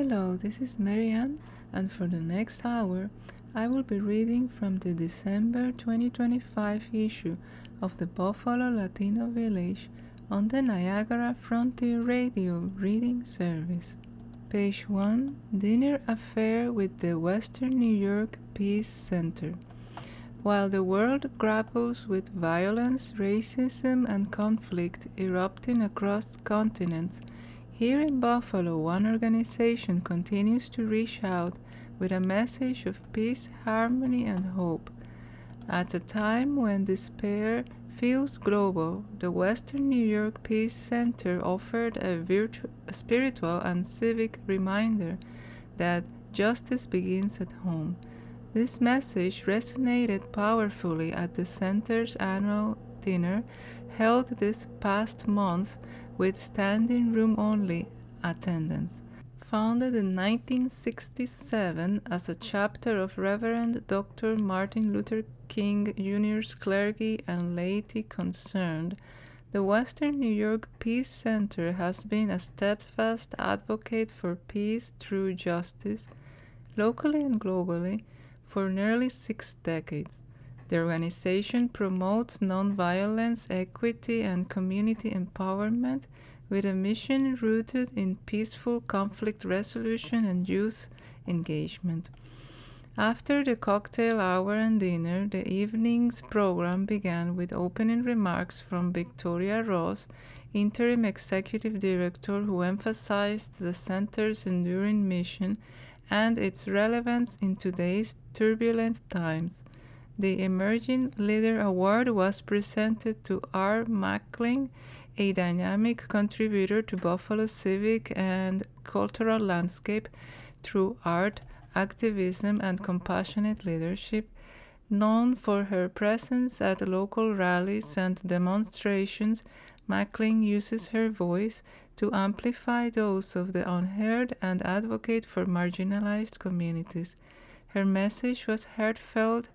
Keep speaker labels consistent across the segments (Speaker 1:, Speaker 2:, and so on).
Speaker 1: Hello, this is Marianne, and for the next hour, I will be reading from the December 2025 issue of the Buffalo Latino Village on the Niagara Frontier Radio Reading Service. Page 1, Dinner Affair with the Western New York Peace Center. While the world grapples with violence, racism, and conflict erupting across continents, here in Buffalo, one organization continues to reach out with a message of peace, harmony, and hope. At a time when despair feels global, the Western New York Peace Center offered a spiritual and civic reminder that justice begins at home. This message resonated powerfully at the center's annual dinner held this past month with standing room only attendance. Founded in 1967 as a chapter of Reverend Dr. Martin Luther King Jr.'s Clergy and Laity Concerned, the Western New York Peace Center has been a steadfast advocate for peace through justice, locally and globally, for nearly 6 decades. The organization promotes nonviolence, equity, and community empowerment with a mission rooted in peaceful conflict resolution and youth engagement. After the cocktail hour and dinner, the evening's program began with opening remarks from Victoria Ross, interim executive director, who emphasized the center's enduring mission and its relevance in today's turbulent times. The Emerging Leader Award was presented to R. Mackling, a dynamic contributor to Buffalo's civic and cultural landscape through art, activism, and compassionate leadership. Known for her presence at local rallies and demonstrations, Mackling uses her voice to amplify those of the unheard and advocate for marginalized communities. Her message was heartfelt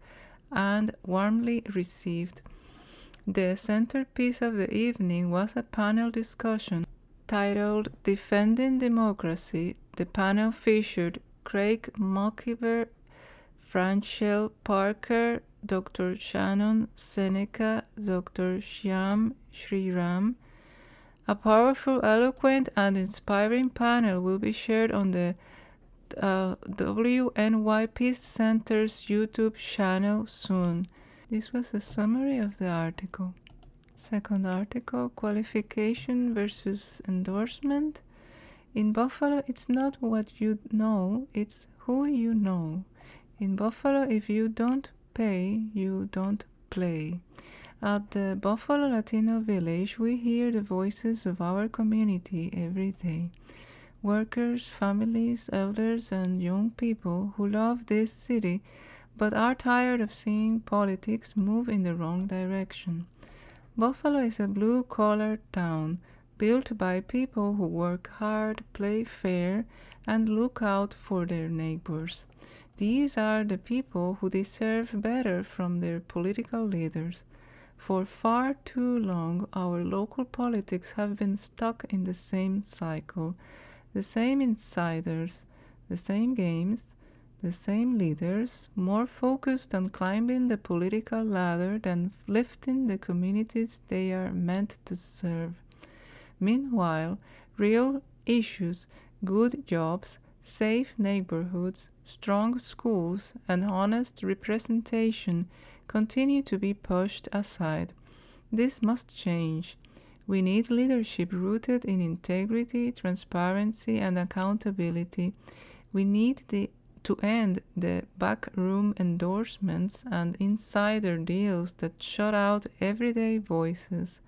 Speaker 1: and warmly received. The centerpiece of the evening was a panel discussion titled Defending Democracy. The panel featured Craig Mulkiver, Franchelle Parker, Dr. Shannon Seneca, Dr. Shyam Sriram. A powerful, eloquent, and inspiring panel will be shared on the WNY Peace Center's YouTube channel soon. This was a summary of the article. Second article, qualification versus endorsement. In Buffalo, it's not what you know, it's who you know. In Buffalo, if you don't pay, you don't play. At the Buffalo Latino Village, we hear the voices of our community every day. Workers, families, elders, and young people who love this city but are tired of seeing politics move in the wrong direction. Buffalo is a blue-collar town built by people who work hard, play fair, and look out for their neighbors. These are the people who deserve better from their political leaders. For far too long, our local politics have been stuck in the same cycle. The same insiders, the same games, the same leaders, more focused on climbing the political ladder than lifting the communities they are meant to serve. Meanwhile, real issues, good jobs, safe neighborhoods, strong schools, and honest representation continue to be pushed aside. This must change. We need leadership rooted in integrity, transparency, and accountability. We need to end the backroom endorsements and insider deals that shut out everyday voices.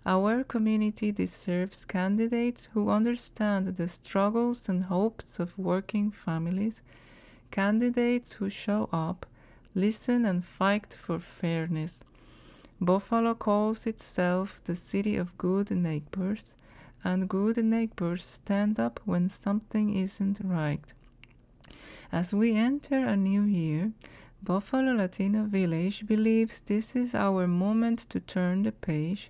Speaker 1: Our community deserves candidates who understand the struggles and hopes of working families, candidates who show up, listen, and fight for fairness. Buffalo calls itself the city of good neighbors, and good neighbors stand up when something isn't right. As we enter a new year, Buffalo Latino Village believes this is our moment to turn the page.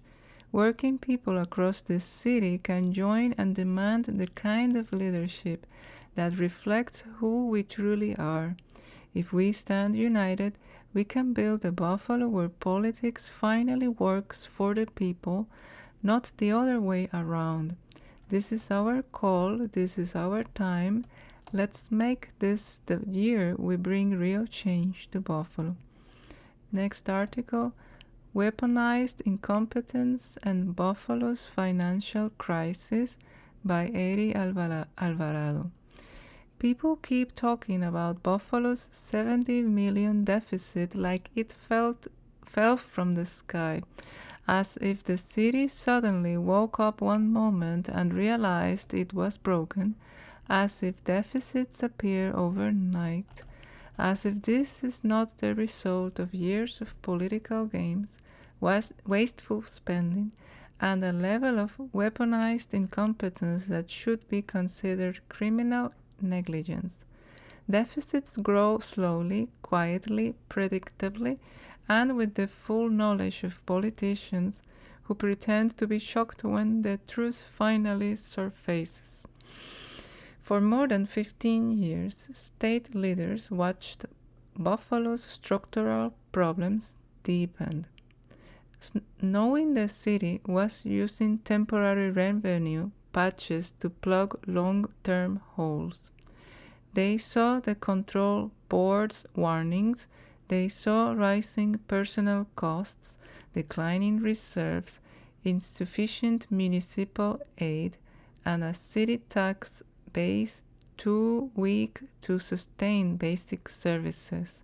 Speaker 1: Working people across this city can join and demand the kind of leadership that reflects who we truly are. If we stand united, we can build a Buffalo where politics finally works for the people, not the other way around. This is our call, this is our time. Let's make this the year we bring real change to Buffalo. Next article, Weaponized Incompetence and Buffalo's Financial Crisis by Eri Alvarado. People keep talking about Buffalo's $70 million deficit like it fell from the sky, as if the city suddenly woke up one moment and realized it was broken, as if deficits appear overnight, as if this is not the result of years of political games, wasteful spending, and a level of weaponized incompetence that should be considered criminal negligence. Deficits grow slowly, quietly, predictably, and with the full knowledge of politicians who pretend to be shocked when the truth finally surfaces. For more than 15 years, state leaders watched Buffalo's structural problems deepen. Knowing the city was using temporary revenue patches to plug long-term holes. They saw the control board's warnings, they saw rising personnel costs, declining reserves, insufficient municipal aid, and a city tax base too weak to sustain basic services.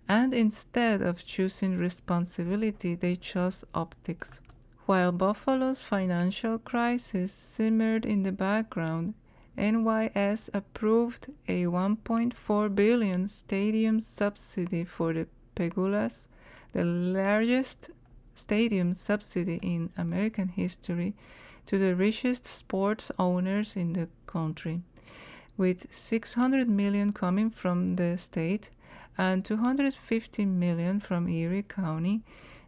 Speaker 1: And instead of choosing responsibility, they chose optics. While Buffalo's financial crisis simmered in the background, NYS approved a $1.4 billion stadium subsidy for the Pegulas, the largest stadium subsidy in American history, to the richest sports owners in the country, with $600 million coming from the state and $250 million from Erie County.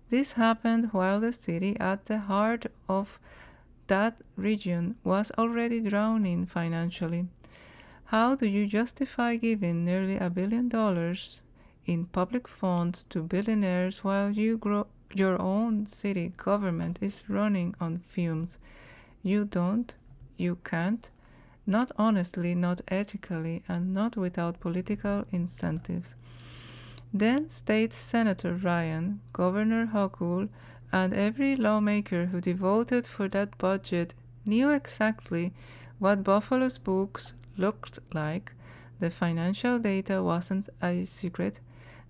Speaker 1: This happened while the city, at the heart of that region, was already drowning financially. How do you justify giving nearly $1 billion in public funds to billionaires while your own city government is running on fumes? You don't, you can't, not honestly, not ethically, and not without political incentives. Then State Senator Ryan, Governor Hochul, and every lawmaker who voted for that budget knew exactly what Buffalo's books looked like. The financial data wasn't a secret.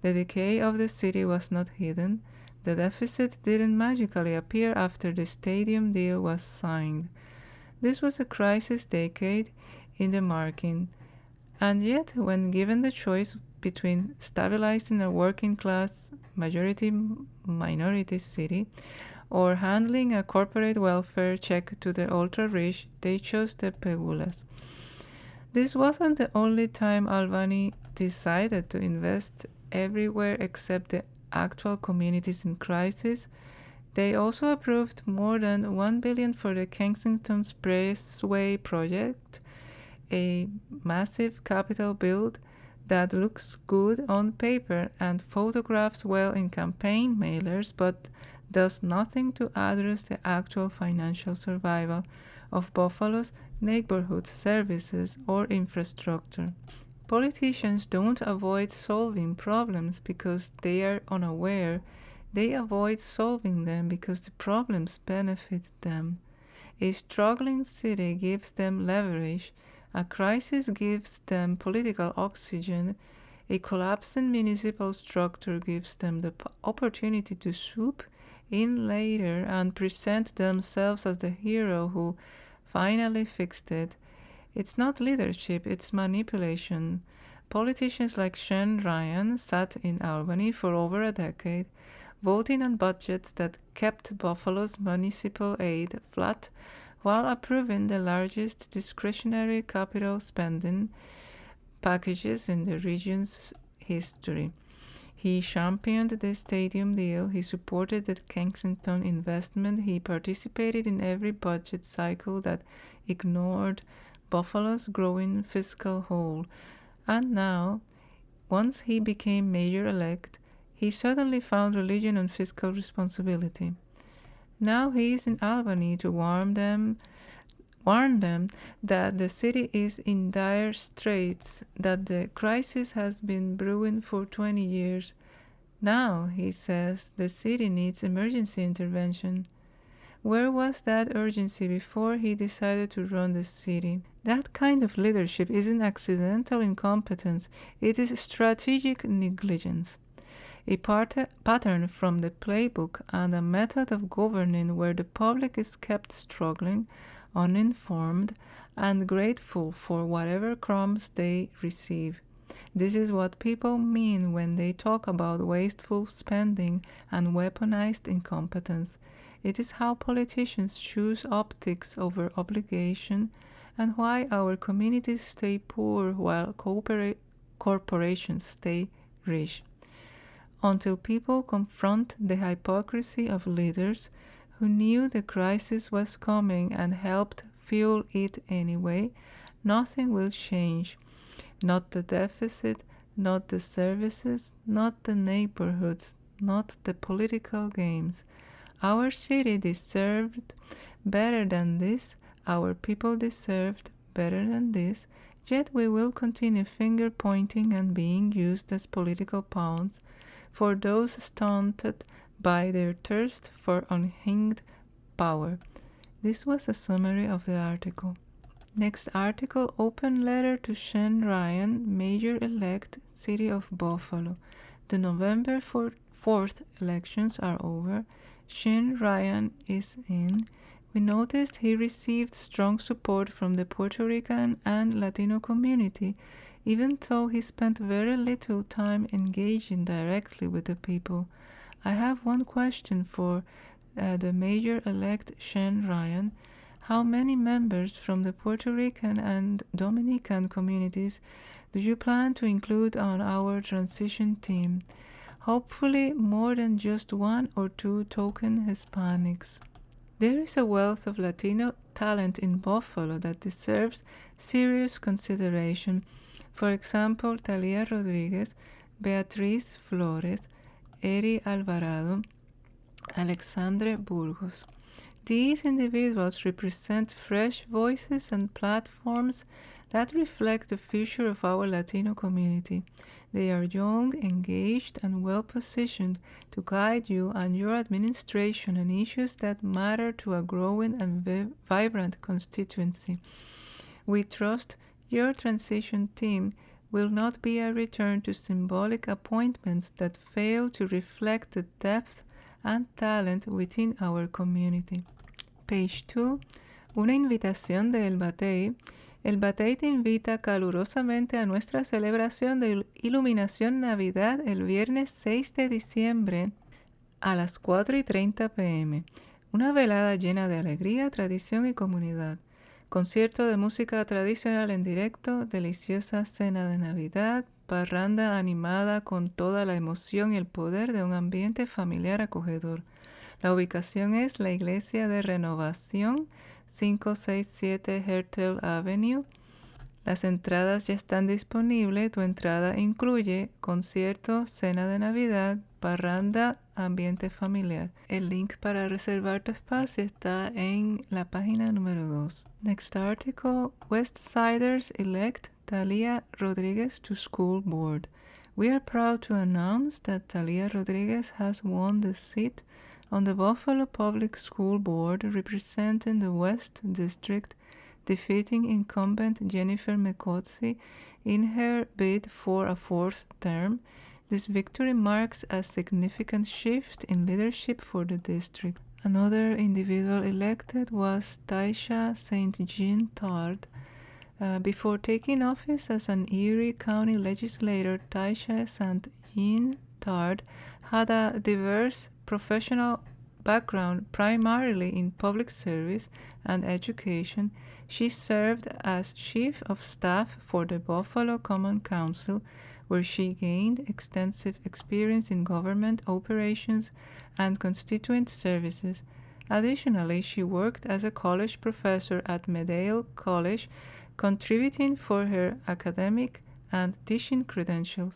Speaker 1: The decay of the city was not hidden. The deficit didn't magically appear after the stadium deal was signed. This was a crisis decade in the making, and yet when given the choice between stabilizing a working-class, majority-minority city or handling a corporate welfare check to the ultra-rich, they chose the Pegulas. This wasn't the only time Albany decided to invest everywhere except the actual communities in crisis. They also approved more than $1 billion for the Kensington Expressway project, a massive capital build that looks good on paper and photographs well in campaign mailers, but does nothing to address the actual financial survival of Buffalo's neighborhood services or infrastructure. Politicians don't avoid solving problems because they are unaware. They avoid solving them because the problems benefit them. A struggling city gives them leverage. A crisis gives them political oxygen. A collapsing municipal structure gives them the opportunity to swoop in later and present themselves as the hero who finally fixed it. It's not leadership, it's manipulation. Politicians like Sean Ryan sat in Albany for over a decade, voting on budgets that kept Buffalo's municipal aid flat while approving the largest discretionary capital spending packages in the region's history. He championed the stadium deal, he supported the Kensington investment, he participated in every budget cycle that ignored Buffalo's growing fiscal hole. And now, once he became mayor-elect, he suddenly found religion and fiscal responsibility. Now he is in Albany to warn them that the city is in dire straits, that the crisis has been brewing for 20 years. Now, he says, the city needs emergency intervention. Where was that urgency before he decided to run the city? That kind of leadership isn't accidental incompetence, it is strategic negligence. A pattern from the playbook and a method of governing where the public is kept struggling, uninformed, and grateful for whatever crumbs they receive. This is what people mean when they talk about wasteful spending and weaponized incompetence. It is how politicians choose optics over obligation and why our communities stay poor while corporations stay rich. Until people confront the hypocrisy of leaders who knew the crisis was coming and helped fuel it anyway, nothing will change. Not the deficit, not the services, not the neighborhoods, not the political games. Our city deserved better than this, our people deserved better than this, yet we will continue finger-pointing and being used as political pawns for those stunted by their thirst for unhinged power. This was a summary of the article. Next article, open letter to Shane Ryan, Mayor-elect, City of Buffalo. The November 4th elections are over. Shane Ryan is in. We noticed he received strong support from the Puerto Rican and Latino community, even though he spent very little time engaging directly with the people. I have one question for the Mayor-elect Shane Ryan. How many members from the Puerto Rican and Dominican communities do you plan to include on our transition team? Hopefully more than just one or two token Hispanics. There is a wealth of Latino talent in Buffalo that deserves serious consideration. For example, Talia Rodriguez, Beatriz Flores, Eri Alvarado, Alexandre Burgos. These individuals represent fresh voices and platforms that reflect the future of our Latino community. They are young, engaged, and well-positioned to guide you and your administration on issues that matter to a growing and vibrant constituency. We trust your transition team will not be a return to symbolic appointments that fail to reflect the depth and talent within our community. Page 2. Una invitación de El Batey. El Batey te invita calurosamente a nuestra celebración de Iluminación Navidad el viernes 6 de diciembre a las 4:30 p.m. Una velada llena de alegría, tradición y comunidad. Concierto de música tradicional en directo, deliciosa cena de Navidad, parranda animada con toda la emoción y el poder de un ambiente familiar acogedor. La ubicación es la Iglesia de Renovación, 567 Hertel Avenue. Las entradas ya están disponibles. Tu entrada incluye concierto, cena de Navidad, parranda, ambiente familiar. El link para reservar tu espacio está en la página número 2. Next article, Westsiders elect Talia Rodriguez to school board. We are proud to announce that Talia Rodriguez has won the seat on the Buffalo Public School Board representing the West District, defeating incumbent Jennifer McCotsey in her bid for a fourth term. This victory marks a significant shift in leadership for the district. Another individual elected was Taisha St. Jean Tard. Before taking office as an Erie County legislator, Taisha St. Jean Tard had a diverse professional background, primarily in public service and education. She served as Chief of Staff for the Buffalo Common Council, where she gained extensive experience in government operations and constituent services. Additionally, she worked as a college professor at Medill College, contributing for her academic and teaching credentials.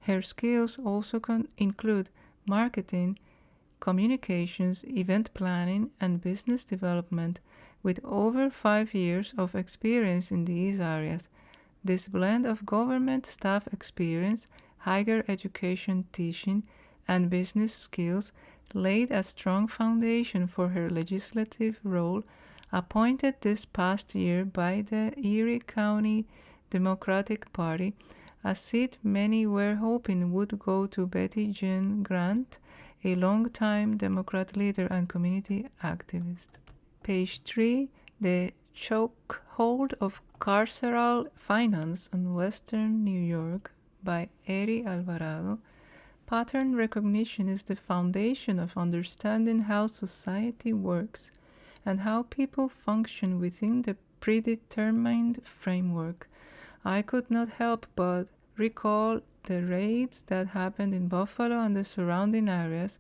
Speaker 1: Her skills also include marketing, communications, event planning, and business development, with over 5 years of experience in these areas. This blend of government staff experience, higher education teaching, and business skills laid a strong foundation for her legislative role, appointed this past year by the Erie County Democratic Party, a seat many were hoping would go to Betty Jean Grant, a longtime Democrat leader and community activist. Page 3. The Chokehold of Carceral Finance in Western New York by Eri Alvarado. Pattern recognition is the foundation of understanding how society works and how people function within the predetermined framework. I could not help but recall the raids that happened in Buffalo and the surrounding areas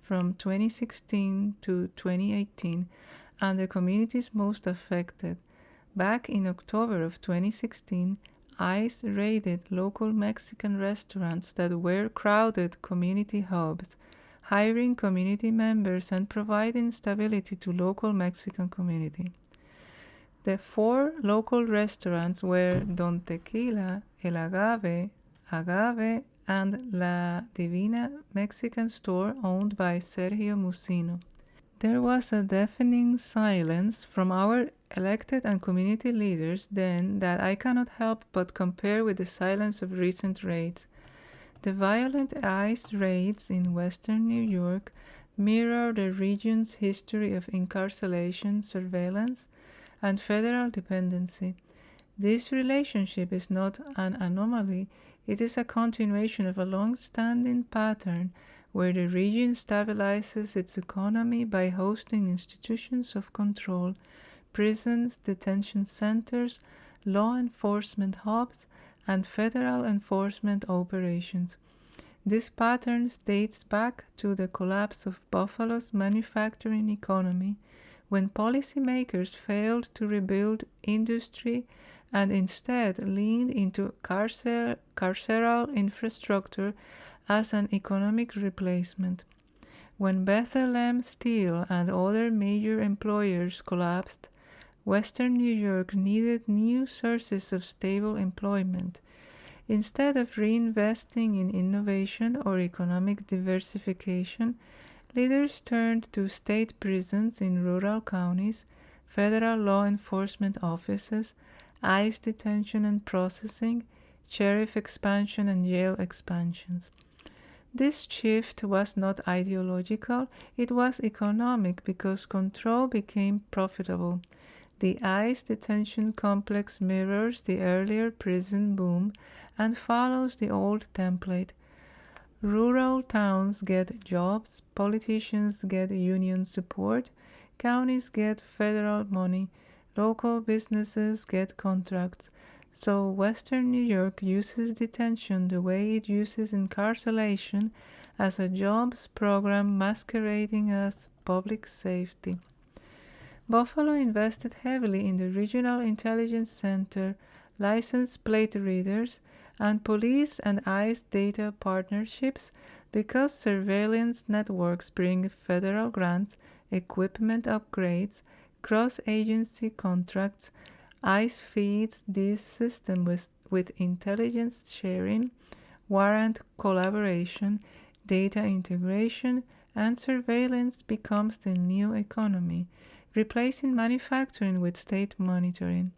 Speaker 1: from 2016 to 2018 and the communities most affected. Back in October of 2016, ICE raided local Mexican restaurants that were crowded community hubs, hiring community members and providing stability to local Mexican community. The 4 local restaurants were Don Tequila, El Agave, and La Divina Mexican store owned by Sergio Musino. There was a deafening silence from our elected and community leaders then that I cannot help but compare with the silence of recent raids. The violent ICE raids in western New York mirror the region's history of incarceration, surveillance, and federal dependency. This relationship is not an anomaly, it is a continuation of a long-standing pattern where the region stabilizes its economy by hosting institutions of control, prisons, detention centers, law enforcement hubs, and federal enforcement operations. This pattern dates back to the collapse of Buffalo's manufacturing economy, when policymakers failed to rebuild industry and instead leaned into carceral infrastructure as an economic replacement. When Bethlehem Steel and other major employers collapsed, Western New York needed new sources of stable employment. Instead of reinvesting in innovation or economic diversification, leaders turned to state prisons in rural counties, federal law enforcement offices, ICE detention and processing, sheriff expansion and jail expansions. This shift was not ideological, it was economic because control became profitable. The ICE detention complex mirrors the earlier prison boom and follows the old template. Rural towns get jobs, politicians get union support, counties get federal money, local businesses get contracts. So Western New York uses detention the way it uses incarceration, as a jobs program masquerading as public safety. Buffalo invested heavily in the Regional Intelligence Center, license plate readers, and police and ICE data partnerships because surveillance networks bring federal grants, equipment upgrades, cross-agency contracts. ICE feeds this system with intelligence sharing, warrant collaboration, data integration, and surveillance becomes the new economy, replacing manufacturing with state monitoring,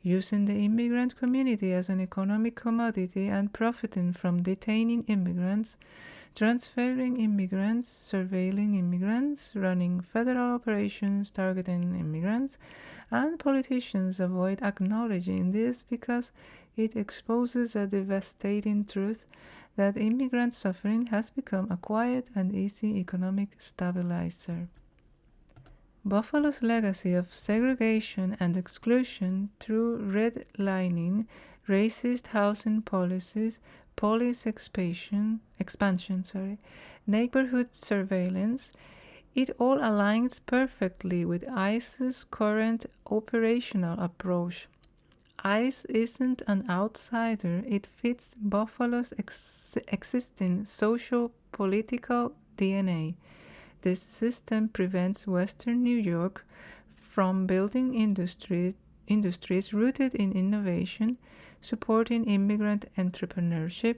Speaker 1: using the immigrant community as an economic commodity and profiting from detaining immigrants, transferring immigrants, surveilling immigrants, running federal operations targeting immigrants, and politicians avoid acknowledging this because it exposes a devastating truth that immigrant suffering has become a quiet and easy economic stabilizer. Buffalo's legacy of segregation and exclusion through redlining, racist housing policies, police expansion, neighborhood surveillance, it all aligns perfectly with ICE's current operational approach. ICE isn't an outsider. It fits Buffalo's existing social-political DNA. This system prevents Western New York from building industries rooted in innovation, supporting immigrant entrepreneurship,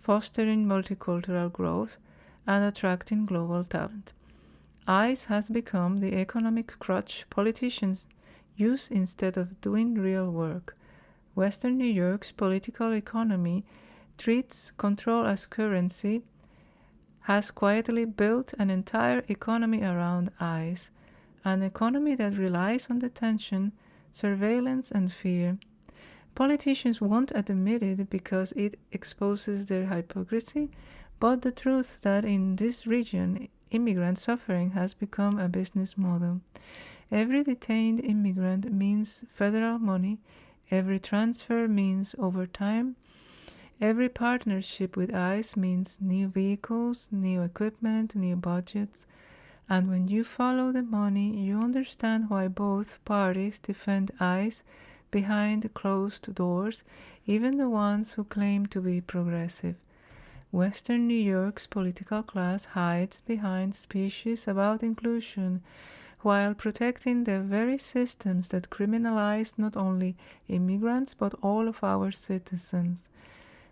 Speaker 1: fostering multicultural growth, and attracting global talent. ICE has become the economic crutch politicians use instead of doing real work. Western New York's political economy treats control as currency, has quietly built an entire economy around ICE, an economy that relies on detention, surveillance, and fear. Politicians won't admit it because it exposes their hypocrisy, but the truth that in this region, immigrant suffering has become a business model. Every detained immigrant means federal money, every transfer means overtime, every partnership with ICE means new vehicles, new equipment, new budgets, and when you follow the money, you understand why both parties defend ICE behind closed doors, even the ones who claim to be progressive. Western New York's political class hides behind speeches about inclusion while protecting the very systems that criminalize not only immigrants but all of our citizens.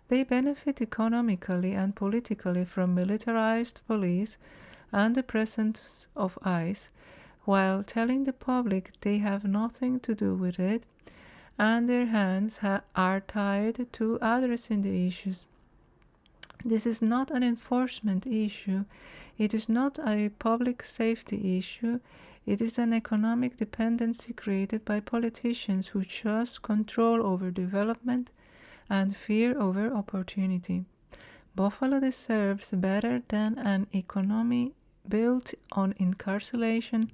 Speaker 1: They benefit economically and politically from militarized police and the presence of ICE, while telling the public they have nothing to do with it, and their hands are tied to addressing the issues. This is not an enforcement issue. It is not a public safety issue. It is an economic dependency created by politicians who choose control over development and fear over opportunity. Buffalo deserves better than an economy built on incarceration,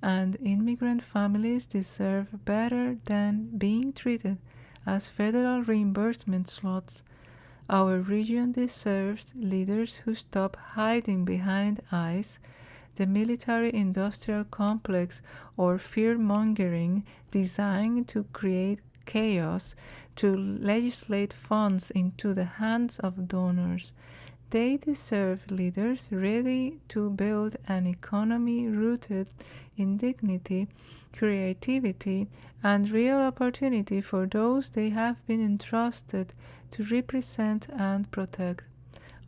Speaker 1: and immigrant families deserve better than being treated as federal reimbursement slots. Our region deserves leaders who stop hiding behind ICE, the military-industrial complex, or fear-mongering designed to create chaos, to legislate funds into the hands of donors. They deserve leaders ready to build an economy rooted in dignity, creativity, and real opportunity for those they have been entrusted to represent and protect.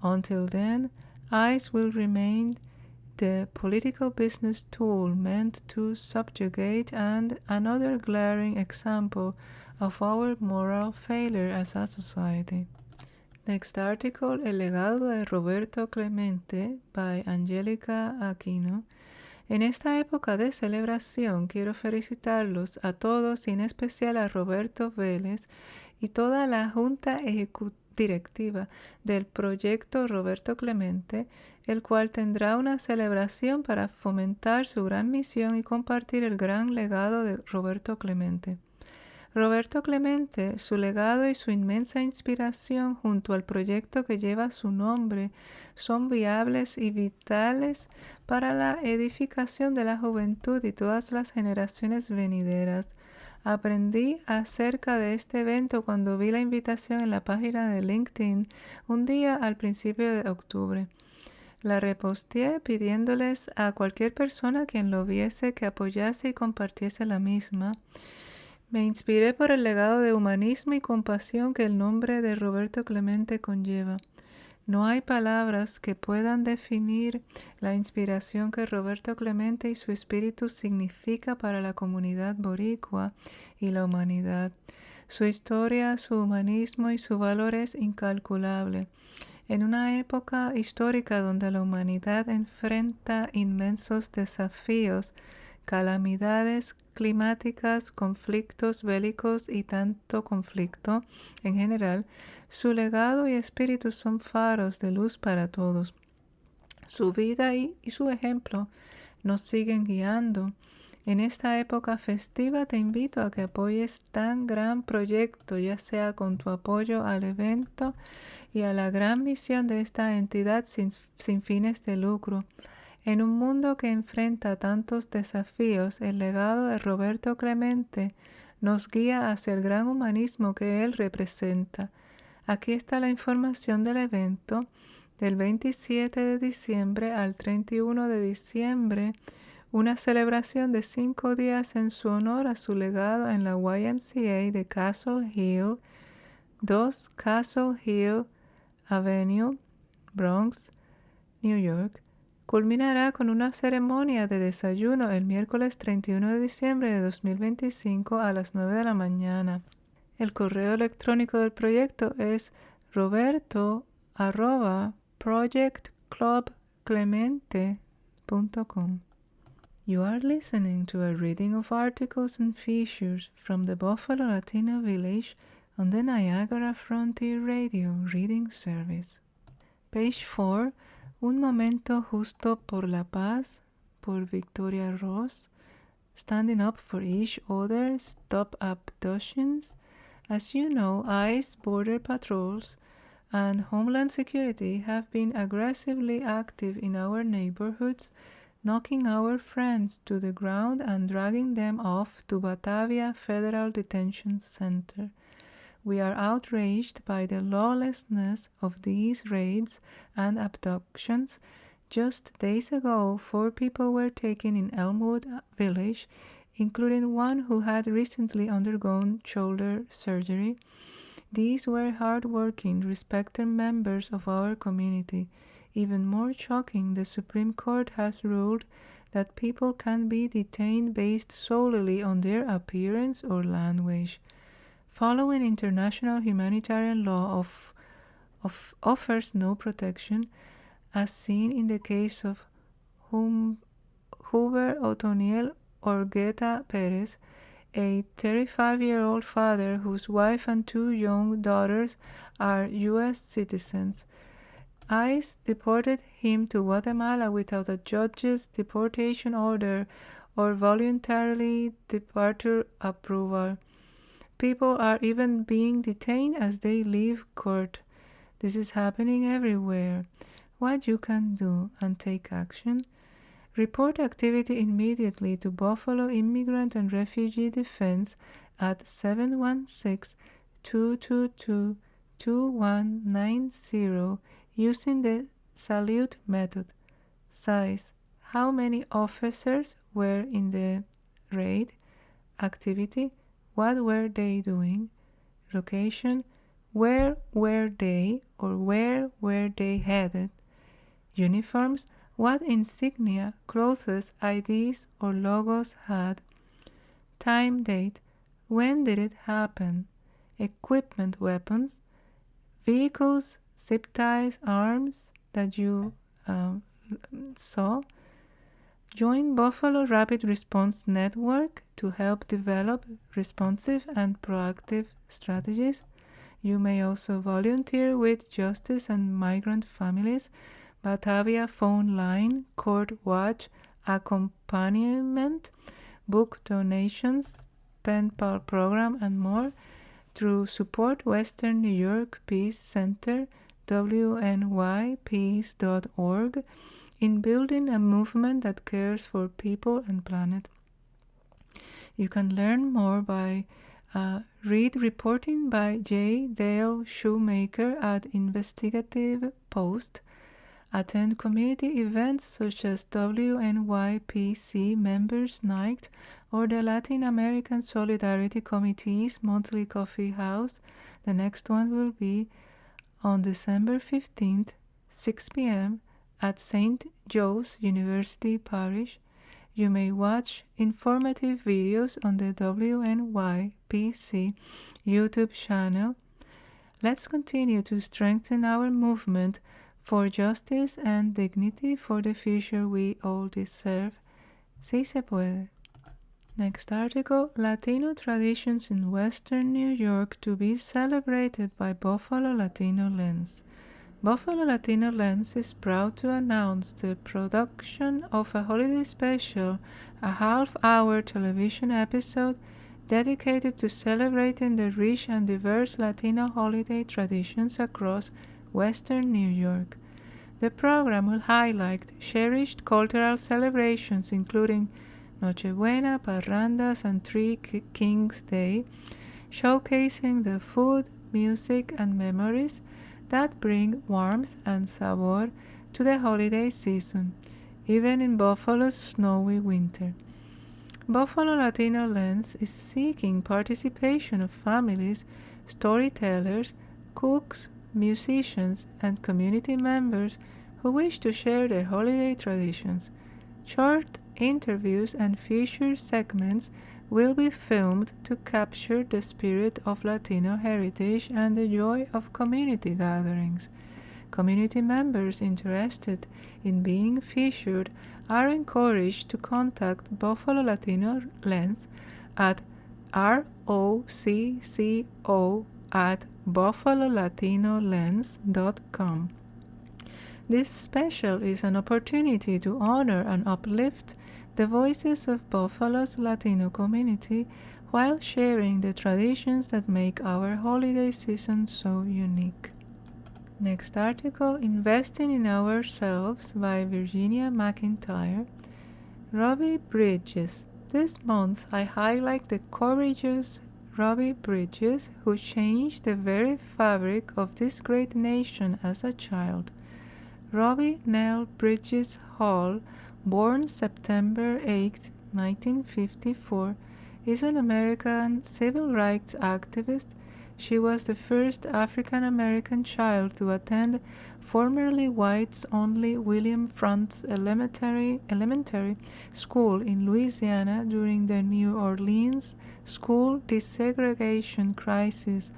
Speaker 1: Until then, ICE will remain the political business tool meant to subjugate and another glaring example of our moral failure as a society. Next article, El legado de Roberto Clemente, by Angélica Aquino. En esta época de celebración quiero felicitarlos a todos y en especial a Roberto Vélez y toda la Junta Directiva del proyecto Roberto Clemente, el cual tendrá una celebración para fomentar su gran misión y compartir el gran legado de Roberto Clemente. Roberto Clemente, su legado y su inmensa inspiración junto al proyecto que lleva su nombre son viables y vitales para la edificación de la juventud y todas las generaciones venideras. Aprendí acerca de este evento cuando vi la invitación en la página de LinkedIn un día al principio de octubre. La reposteé pidiéndoles a cualquier persona quien lo viese que apoyase y compartiese la misma. Me inspiré por el legado de humanismo y compasión que el nombre de Roberto Clemente conlleva. No hay palabras que puedan definir la inspiración que Roberto Clemente y su espíritu significa para la comunidad boricua y la humanidad. Su historia, su humanismo y su valor es incalculable. En una época histórica donde la humanidad enfrenta inmensos desafíos, calamidades climáticas, conflictos bélicos y tanto conflicto en general, su legado y espíritu son faros de luz para todos. Su vida y su ejemplo nos siguen guiando. En esta época festiva te invito a que apoyes tan gran proyecto, ya sea con tu apoyo al evento y a la gran misión de esta entidad sin fines de lucro. En un mundo que enfrenta tantos desafíos, el legado de Roberto Clemente nos guía hacia el gran humanismo que él representa. Aquí está la información del evento del 27 de diciembre al 31 de diciembre, una celebración de 5 días en su honor a su legado en la YMCA de Castle Hill, 2 Castle Hill Avenue, Bronx, New York. Culminará con una ceremonia de desayuno el miércoles 31 de diciembre de 2025 a las 9 de la mañana. El correo electrónico del proyecto es roberto@projectclubclemente.com. You are listening to a reading of articles and features from the Buffalo Latino Village on the Niagara Frontier Radio Reading Service. Page 4. Un momento justo por la paz, por Victoria Ross. Standing up for each other, stop abductions. As you know, ICE, border patrols, and Homeland Security have been aggressively active in our neighborhoods, knocking our friends to the ground and dragging them off to Batavia Federal Detention Center. We are outraged by the lawlessness of these raids and abductions. Just days ago, 4 people were taken in Elmwood Village, including one who had recently undergone shoulder surgery. These were hard-working, respected members of our community. Even more shocking, the Supreme Court has ruled that people can be detained based solely on their appearance or language. Following international humanitarian law offers no protection, as seen in the case of Hoover Otoniel Orgueta Perez, a 35-year-old father whose wife and 2 young daughters are U.S. citizens. ICE deported him to Guatemala without a judge's deportation order or voluntarily departure approval. People are even being detained as they leave court. This is happening everywhere. What you can do and take action? Report activity immediately to Buffalo Immigrant and Refugee Defense at 716-222-2190 using the salute method. Size: how many officers were in the raid? Activity: what were they doing? Location: where were they or where were they headed? Uniforms: what insignia, clothes, IDs, or logos had? Time, date: when did it happen? Equipment: weapons, vehicles, zip ties, arms that you saw. Join Buffalo Rapid Response Network to help develop responsive and proactive strategies. You may also volunteer with Justice and Migrant Families, Batavia Phone Line, Court Watch, Accompaniment, Book Donations, Pen Pal Program, and more through Support Western New York Peace Center, wnypeace.org, in building a movement that cares for people and planet. You can learn more by read reporting by J. Dale Shoemaker at Investigative Post, attend community events such as WNYPC Members Night or the Latin American Solidarity Committee's monthly coffee house. The next one will be on December 15th, 6 p.m. at St. Joe's University Parish. You may watch informative videos on the WNYPC YouTube channel. Let's continue to strengthen our movement for justice and dignity for the future we all deserve. Sí se puede. Next article, Latino traditions in Western New York to be celebrated by Buffalo Latino Lens. Buffalo Latino Lens is proud to announce the production of a holiday special, a half-hour television episode dedicated to celebrating the rich and diverse Latino holiday traditions across Western New York. The program will highlight cherished cultural celebrations including Nochebuena, Parrandas, and Three Kings Day, showcasing the food, music, and memories that bring warmth and sabor to the holiday season, even in Buffalo's snowy winter. Buffalo Latino Lens is seeking participation of families, storytellers, cooks, musicians, and community members who wish to share their holiday traditions. Short interviews and feature segments will be filmed to capture the spirit of Latino heritage and the joy of community gatherings. Community members interested in being featured are encouraged to contact Buffalo Latino Lens at rocco@buffalolatinolens.com. This special is an opportunity to honor and uplift the voices of Buffalo's Latino community while sharing the traditions that make our holiday season so unique. Next article, Investing in Ourselves by Virginia McIntyre. Robbie Bridges. This month I highlight the courageous Robbie Bridges who changed the very fabric of this great nation as a child. Robbie Nell Bridges Hall, born September 8, 1954, is an American civil rights activist. She was the first African-American child to attend formerly whites-only William Frantz Elementary School in Louisiana during the New Orleans school desegregation crisis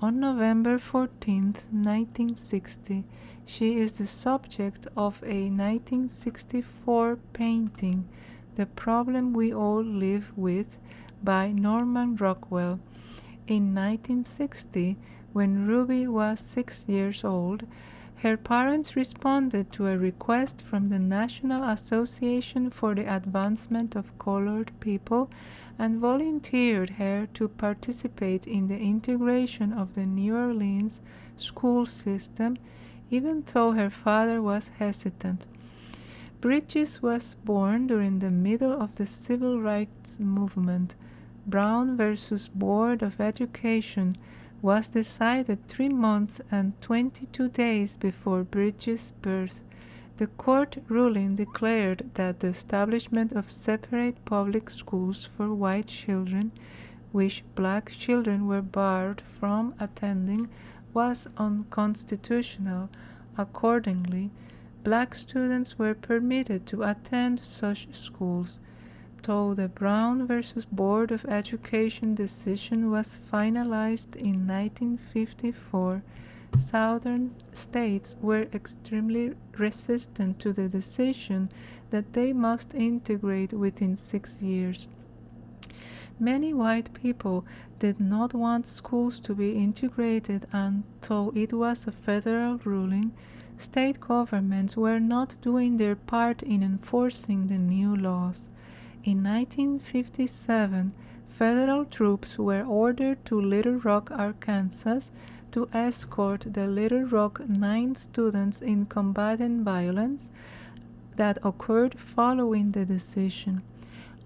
Speaker 1: on November 14, 1960. She is the subject of a 1964 painting, The Problem We All Live With, by Norman Rockwell. In 1960, when Ruby was 6 years old, her parents responded to a request from the National Association for the Advancement of Colored People and volunteered her to participate in the integration of the New Orleans school system, even though her father was hesitant. Bridges was born during the middle of the civil rights movement. Brown versus Board of Education was decided 3 months and 22 days before Bridges' birth. The court ruling declared that the establishment of separate public schools for white children, which black children were barred from attending, was unconstitutional. Accordingly, black students were permitted to attend such schools. Though the Brown versus Board of Education decision was finalized in 1954, Southern states were extremely resistant to the decision that they must integrate within 6 years. Many white people did not want schools to be integrated, and though it was a federal ruling, state governments were not doing their part in enforcing the new laws. In 1957, federal troops were ordered to Little Rock, Arkansas, to escort the Little Rock 9 students in combatant violence that occurred following the decision.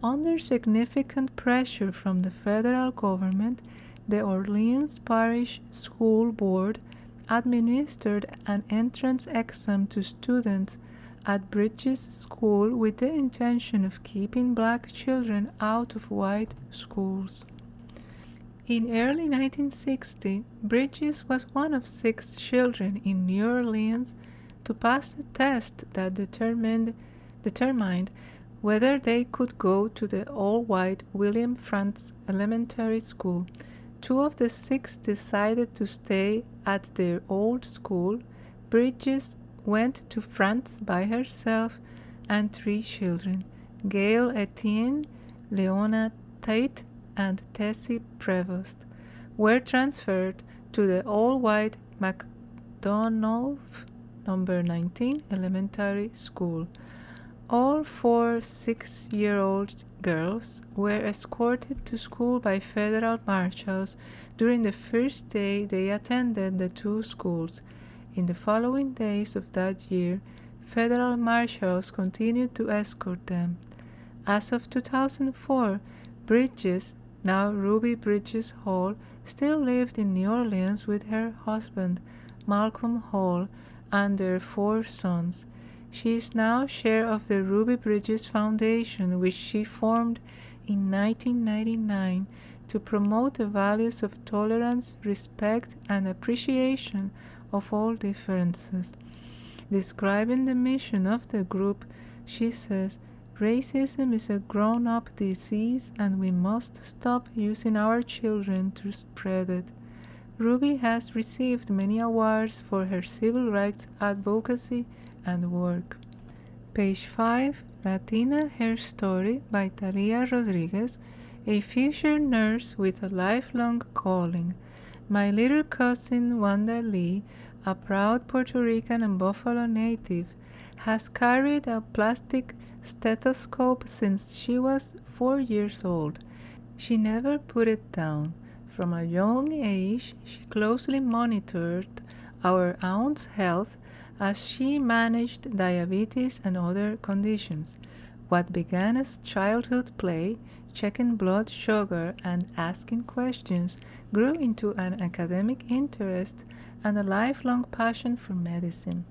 Speaker 1: Under significant pressure from the federal government, the Orleans Parish School Board administered an entrance exam to students at Bridges School with the intention of keeping black children out of white schools. In early 1960, Bridges was one of 6 children in New Orleans to pass the test that determined whether they could go to the all-white William Frantz Elementary School. 2 of the 6 decided to stay at their old school. Bridges went to France by herself, and 3 children, Gail Etienne, Leona Tate, and Tessie Prevost, were transferred to the all-white McDonough No. 19 Elementary School. All 4 6-year-old girls were escorted to school by federal marshals during the first day they attended the 2 schools. In the following days of that year, federal marshals continued to escort them. As of 2004, Bridges, now Ruby Bridges Hall, still lived in New Orleans with her husband, Malcolm Hall, and their 4 sons. She is now chair of the Ruby Bridges Foundation, which she formed in 1999 to promote the values of tolerance, respect, and appreciation of all differences. Describing the mission of the group, she says, "Racism is a grown-up disease and we must stop using our children to spread it." Ruby has received many awards for her civil rights advocacy and work. Page 5, Latina Hair Story by Talia Rodriguez, a future nurse with a lifelong calling. My little cousin Wanda Lee, a proud Puerto Rican and Buffalo native, has carried a plastic stethoscope since she was 4 years old. She never put it down. From a young age, she closely monitored our aunt's health as she managed diabetes and other conditions. What began as childhood play, checking blood sugar and asking questions, grew into an academic interest and a lifelong passion for medicine.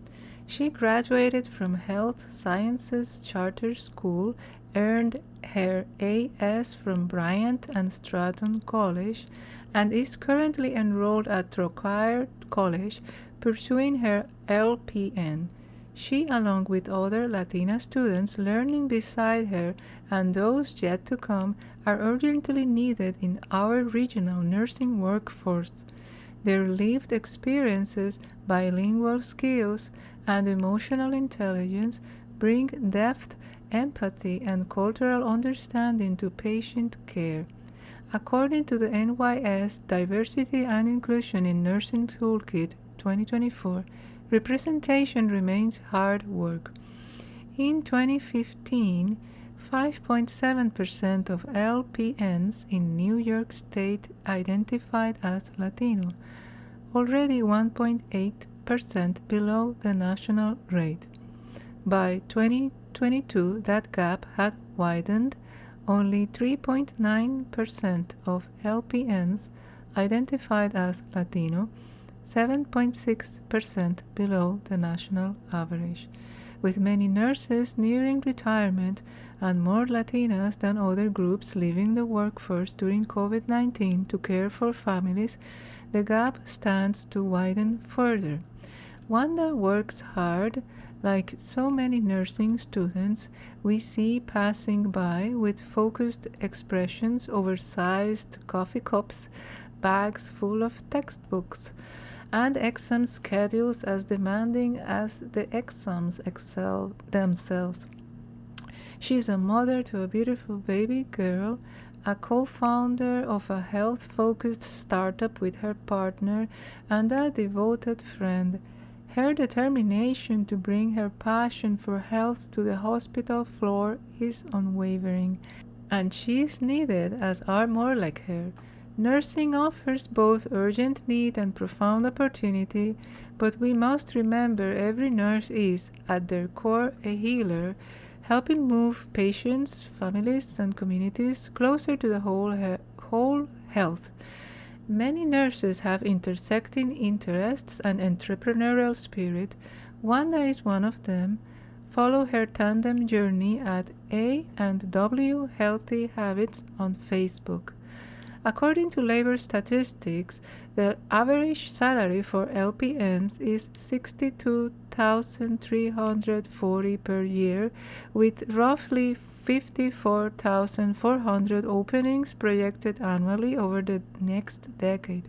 Speaker 1: She graduated from Health Sciences Charter School, earned her A.S. from Bryant and Stratton College, and is currently enrolled at Trocaire College, pursuing her LPN. She, along with other Latina students learning beside her and those yet to come, are urgently needed in our regional nursing workforce. Their lived experiences, bilingual skills, and emotional intelligence bring depth, empathy, and cultural understanding to patient care. According to the NYS Diversity and Inclusion in Nursing Toolkit 2024, representation remains hard work. In 2015, 5.7% of LPNs in New York State identified as Latino, already 1.8% below the national rate. By 2022, that gap had widened. Only 3.9% of LPNs identified as Latino, 7.6% below the national average. With many nurses nearing retirement and more Latinas than other groups leaving the workforce during COVID-19 to care for families, the gap stands to widen further. Wanda works hard. Like so many nursing students we see passing by with focused expressions, oversized coffee cups, bags full of textbooks, and exam schedules as demanding as the exams themselves. She is a mother to a beautiful baby girl, a co-founder of a health-focused startup with her partner, and a devoted friend. Her determination to bring her passion for health to the hospital floor is unwavering, and she is needed, as are more like her. Nursing offers both urgent need and profound opportunity, but we must remember every nurse is, at their core, a healer, helping move patients, families, and communities closer to the whole health. Many nurses have intersecting interests and entrepreneurial spirit. Wanda is one of them. Follow her tandem journey at A&W Healthy Habits on Facebook. According to labor statistics, the average salary for LPNs is $62,340 per year, with roughly 54,400 openings projected annually over the next decade.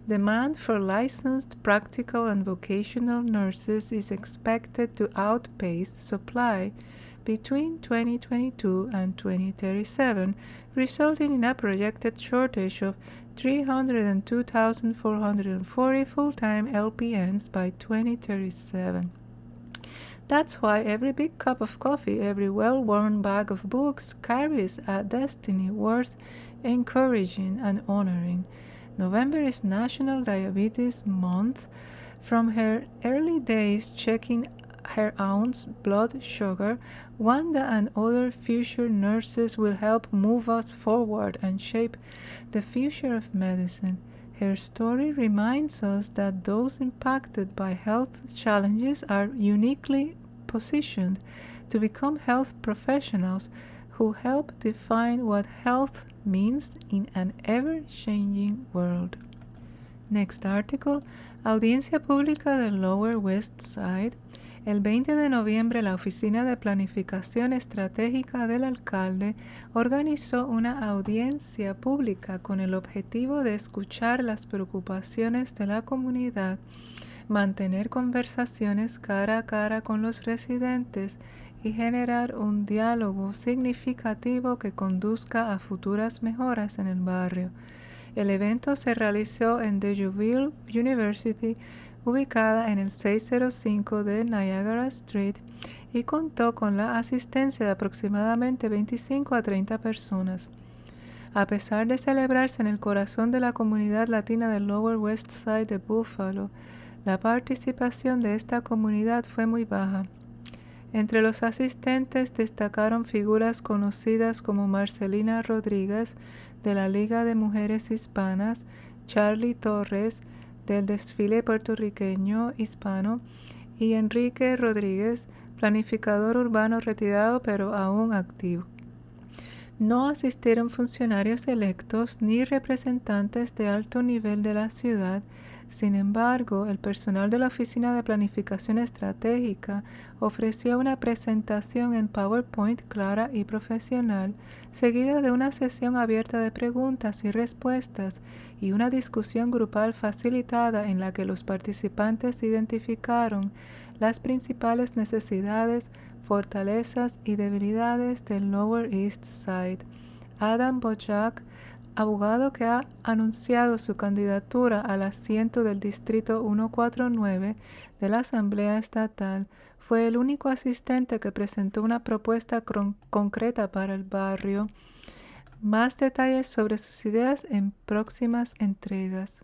Speaker 1: Demand for licensed practical and vocational nurses is expected to outpace supply between 2022 and 2037, resulting in a projected shortage of 302,440 full-time LPNs by 2037. That's why every big cup of coffee, every well-worn bag of books carries a destiny worth encouraging and honoring. November is National Diabetes Month. From her early days checking her ounce blood sugar, Wanda and other future nurses will help move us forward and shape the future of medicine. Her story reminds us that those impacted by health challenges are uniquely positioned to become health professionals who help define what health means in an ever-changing world. Next article, audiencia pública del Lower West Side. El 20 de noviembre, la Oficina de Planificación Estratégica del Alcalde organizó una audiencia pública con el objetivo de escuchar las preocupaciones de la comunidad, mantener conversaciones cara a cara con los residentes y generar un diálogo significativo que conduzca a futuras mejoras en el barrio. El evento se realizó en Dejuville University, ubicada en el 605 de Niagara Street, y contó con la asistencia de aproximadamente 25 a 30 personas. A pesar de celebrarse en el corazón de la comunidad latina del Lower West Side de Buffalo, la participación de esta comunidad fue muy baja. Entre los asistentes destacaron figuras conocidas como Marcelina Rodríguez, de la Liga de Mujeres Hispanas, Charlie Torres, del desfile puertorriqueño hispano, y Enrique Rodríguez, planificador urbano retirado pero aún activo. No asistieron funcionarios electos ni representantes de alto nivel de la ciudad. Sin embargo, el personal de la Oficina de Planificación Estratégica ofreció una presentación en PowerPoint clara y profesional, seguida de una sesión abierta de preguntas y respuestas y una discusión grupal facilitada en la que los participantes identificaron las principales necesidades, fortalezas y debilidades del Lower East Side. Adam Bojack, abogado que ha anunciado su candidatura al asiento del Distrito 149 de la Asamblea Estatal, fue el único asistente que presentó una propuesta concreta para el barrio. Más detalles sobre sus ideas en próximas entregas.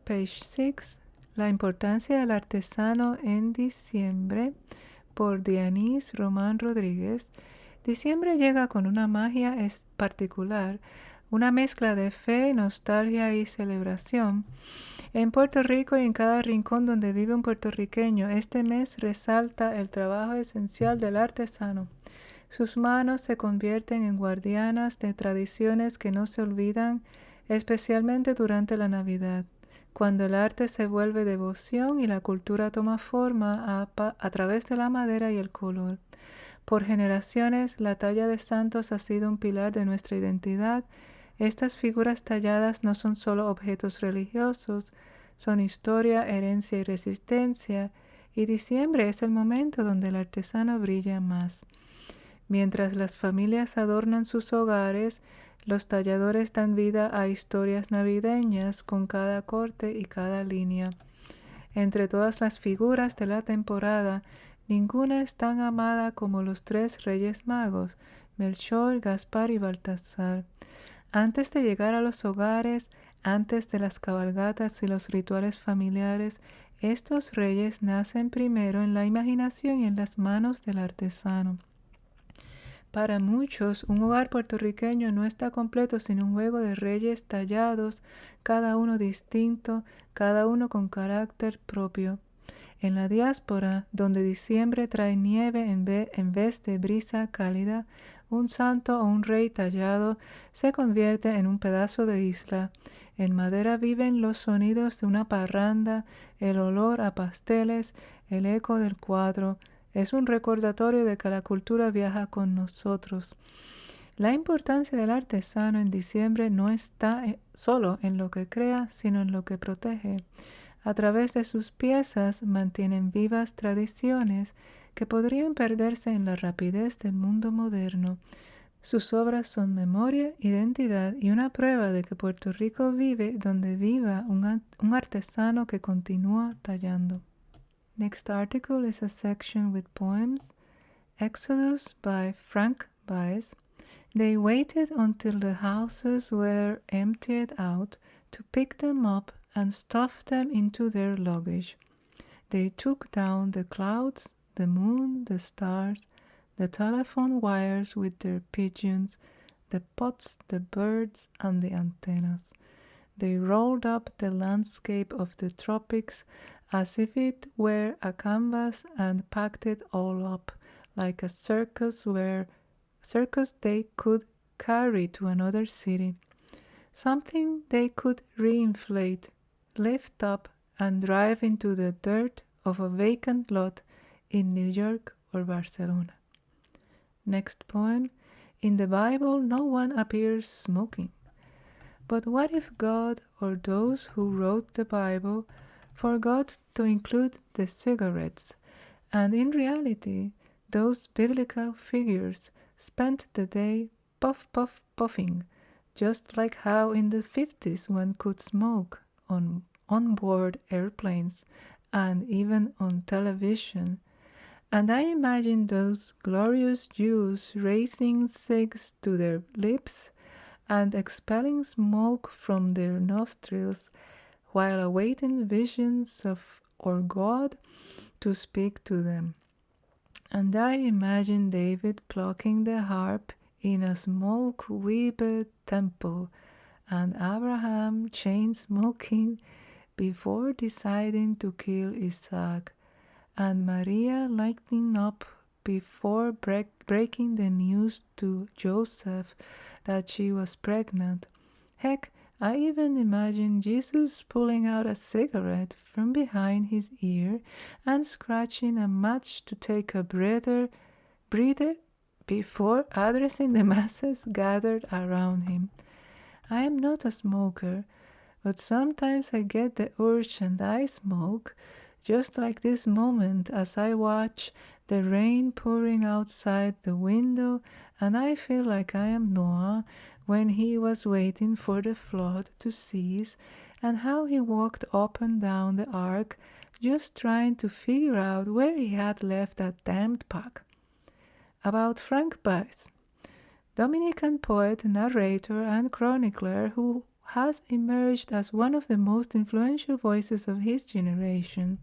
Speaker 1: Page 6. La importancia del artesano en diciembre, por Dianís Román Rodríguez. Diciembre llega con una magia particular, una mezcla de fe, nostalgia y celebración. En Puerto Rico y en cada rincón donde vive un puertorriqueño, este mes resalta el trabajo esencial del artesano. Sus manos se convierten en guardianas de tradiciones que no se olvidan, especialmente durante la Navidad, cuando el arte se vuelve devoción y la cultura toma forma a través de la madera y el color. Por generaciones, la talla de santos ha sido un pilar de nuestra identidad. Estas figuras talladas no son solo objetos religiosos, son historia, herencia y resistencia, y diciembre es el momento donde el artesano brilla más. Mientras las familias adornan sus hogares, los talladores dan vida a historias navideñas con cada corte y cada línea. Entre todas las figuras de la temporada, ninguna es tan amada como los tres Reyes Magos, Melchor, Gaspar y Baltasar. Antes de llegar a los hogares, antes de las cabalgatas y los rituales familiares, estos reyes nacen primero en la imaginación y en las manos del artesano. Para muchos, un hogar puertorriqueño no está completo sin un juego de reyes tallados, cada uno distinto, cada uno con carácter propio. En la diáspora, donde diciembre trae nieve en vez de brisa cálida, un santo o un rey tallado se convierte en un pedazo de isla. En madera viven los sonidos de una parranda, el olor a pasteles, el eco del cuadro. Es un recordatorio de que la cultura viaja con nosotros. La importancia del artesano en diciembre no está solo en lo que crea, sino en lo que protege. A través de sus piezas mantienen vivas tradiciones que podrían perderse en la rapidez del mundo moderno. Sus obras son memoria, identidad y una prueba de que Puerto Rico vive donde viva un artesano que continúa tallando. Next article is a section with poems. Exodus by Frank Baez. They waited until the houses were emptied out to pick them up and stuff them into their luggage. They took down the clouds, the moon, the stars, the telephone wires with their pigeons, the pots, the birds, and the antennas. They rolled up the landscape of the tropics as if it were a canvas and packed it all up like a circus they could carry to another city, something they could reinflate, lift up, and drive into the dirt of a vacant lot in New York or Barcelona. Next poem. In the Bible, no one appears smoking. But what if God or those who wrote the Bible forgot to include the cigarettes, and in reality, those biblical figures spent the day puffing, just like how in the 50s one could smoke on board airplanes and even on television. And I imagine those glorious Jews raising cigs to their lips and expelling smoke from their nostrils while awaiting visions of or God to speak to them. And I imagine David plucking the harp in a smoke-webbed temple, and Abraham chain-smoking before deciding to kill Isaac, and Maria lighting up before breaking the news to Joseph that she was pregnant. Heck, I even imagine Jesus pulling out a cigarette from behind his ear and scratching a match to take a breather before addressing the masses gathered around him. I am not a smoker, but sometimes I get the urge and I smoke, just like this moment as I watch the rain pouring outside the window, and I feel like I am Noah when he was waiting for the flood to cease, and how he walked up and down the ark just trying to figure out where he had left that damned pack. About Frank Baez, Dominican poet, narrator, and chronicler who has emerged as one of the most influential voices of his generation.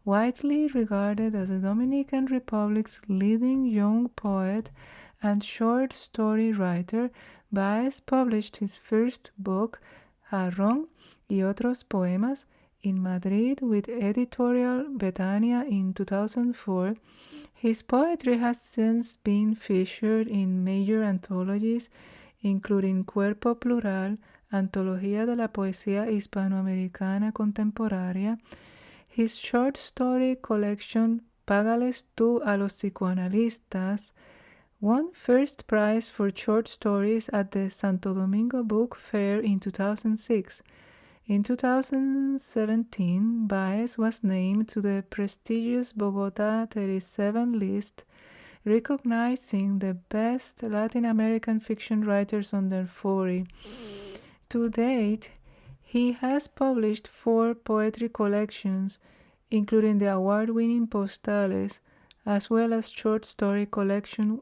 Speaker 1: Widely regarded as the Dominican Republic's leading young poet and short story writer, Baez published his first book, Jarrón y otros poemas, in Madrid with Editorial Betania in 2004. His poetry has since been featured in major anthologies, including Cuerpo Plural, Antología de la Poesía Hispanoamericana Contemporánea, his short story collection Págales tú a los psicoanalistas won first prize for short stories at the Santo Domingo Book Fair in 2006. In 2017, Baez was named to the prestigious Bogota 37 list, recognizing the best Latin American fiction writers under 40. To date, he has published 4 poetry collections, including the award-winning Postales, as well as short story collections,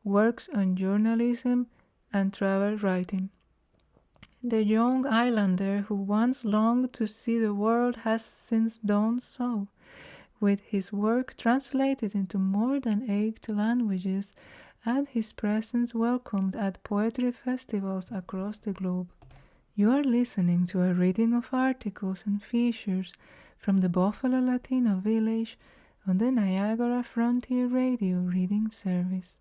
Speaker 1: works on journalism, and travel writing. The young islander who once longed to see the world has since done so, with his work translated into more than 8 languages and his presence welcomed at poetry festivals across the globe. You are listening to a reading of articles and features from the Buffalo Latino Village on the Niagara Frontier Radio Reading Service.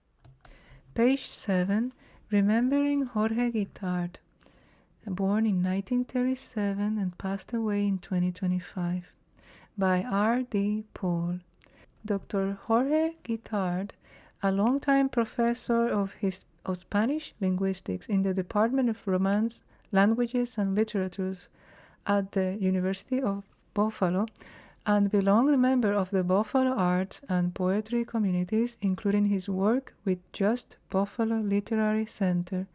Speaker 1: Page 7. Remembering Jorge Guitart, born in 1937 and passed away in 2025, by R.D. Paul. Dr. Jorge Guitart, a longtime professor of Spanish linguistics in the Department of Romance, Languages and Literatures at the University of Buffalo, and belonged member of the Buffalo arts and poetry communities, including his work with Just Buffalo Literary Center,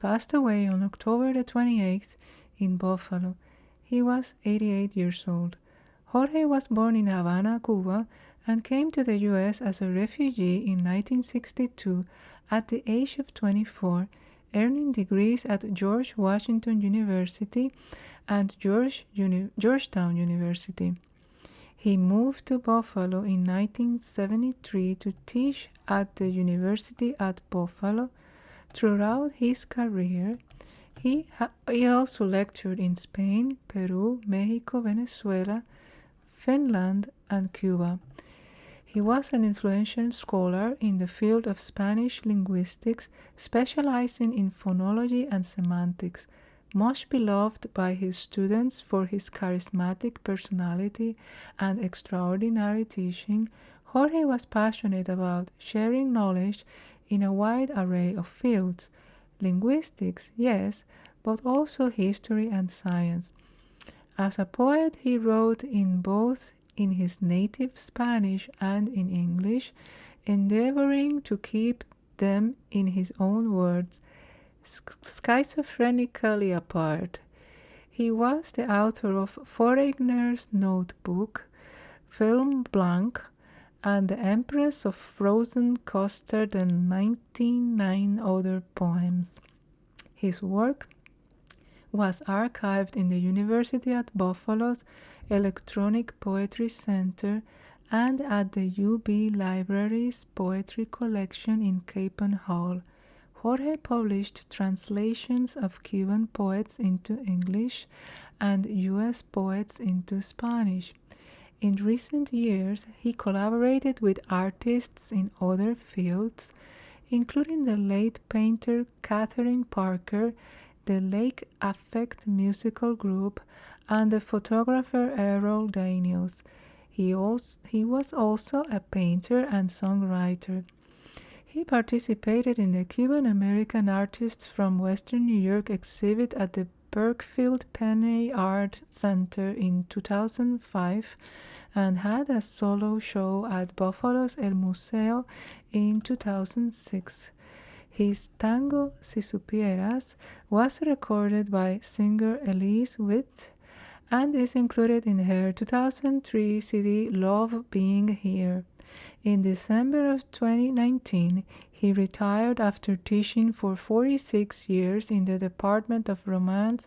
Speaker 1: passed away on October the 28th in Buffalo. He was 88 years old. Jorge was born in Havana, Cuba, and came to the U.S. as a refugee in 1962 at the age of 24, earning degrees at George Washington University and Georgetown University. He moved to Buffalo in 1973 to teach at the University at Buffalo. Throughout his career, he also lectured in Spain, Peru, Mexico, Venezuela, Finland, and Cuba. He was an influential scholar in the field of Spanish linguistics, specializing in phonology and semantics. Much beloved by his students for his charismatic personality and extraordinary teaching, Jorge was passionate about sharing knowledge in a wide array of fields. Linguistics, yes, but also history and science. As a poet, he wrote in both in his native Spanish and in English, endeavoring to keep them, in his own words, schizophrenically apart. He was the author of Foreigner's Notebook, Film Blanc, and The Empress of Frozen Custard, and 99 other poems. His work was archived in the University at Buffalo's Electronic Poetry Center and at the UB Library's Poetry Collection in Capon Hall. Jorge published translations of Cuban poets into English and U.S. poets into Spanish. In recent years, he collaborated with artists in other fields, including the late painter Catherine Parker, the Lake Affect musical group, and the photographer Errol Daniels. He was also a painter and songwriter. He participated in the Cuban American Artists from Western New York exhibit at the Berkfield Penny Art Center in 2005 and had a solo show at Buffalo's El Museo in 2006. His tango Si Supieras was recorded by singer Elise Witt and is included in her 2003 CD Love Being Here. In December of 2019, he retired after teaching for 46 years in the Department of Romance,